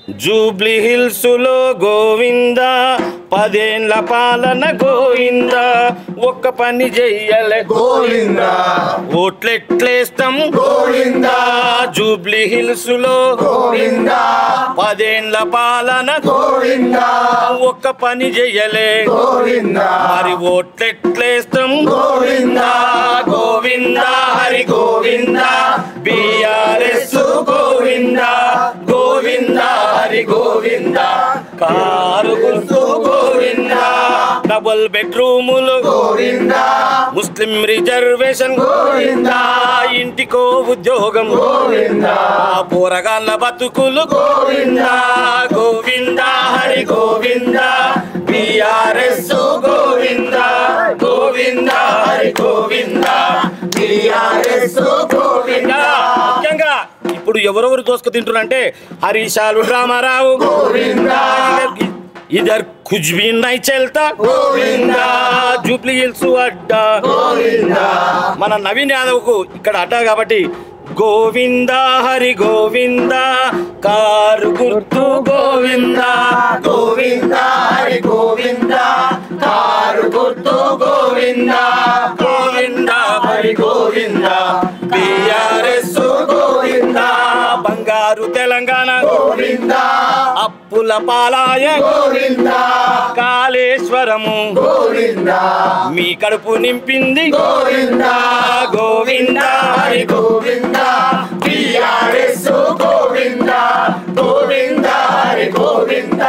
Jubilee hills లో గోవింద 10 ఏళ్ల పాలన గోవింద ఒక్క పని చెయ్యలే గోవింద ఓట్లెట్లేస్తాం గోవింద జూబ్లీ హిల్స్ లో గోవింద 10 ఏళ్ల పాలన గోవింద ఒక్క పని చెయ్యలే గోవింద మరి ఓట్లెట్లేస్తాం గోవింద గోవింద హరి గోవింద బిఆర్ఎస్ గోవింద గోవింద హరి గోవింద కారు గుర్తు గోవింద డబుల్ బెడ్రూములు గోవింద ముస్లిం రిజర్వేషన్ గోవింద ఇంటికో ఉద్యోగం గోవింద పోరగాళ్ళ బతుకులు గోవింద గోవింద హరి గోవింద బిఆర్ఎస్ గోవింద గోవింద హరి గోవింద బిఆర్ఎస్ గోవింద ముఖ్యంగా ఇప్పుడు ఎవరెవరు దోసుకు తింటున్నారంటే హరీశాలు రామారావు గోవింద ఇదర్ కుచ్ భీ నై చల్తా గోవింద జూబ్లీ హిల్స్ అడ్డా గోవింద మన నవీన్ యాదవ్ కు ఇక్కడ అడ్డా కాబట్టి గోవింద హరి గోవింద కారు గుర్తు గోవింద గోవింద హరి గోవింద కారు గుర్తు గోవింద గోవింద హరి గోవింద బిఆర్ఎస్ గోవింద బంగారు తెలంగాణ గోవింద అప్పుల పాలాయ గోవింద కాళేశ్వరము గోవింద మీ కడుపు నింపింది గోవింద గోవింద హరి గోవింద బిఆర్ఎస్ గోవింద గోవింద హరి గోవింద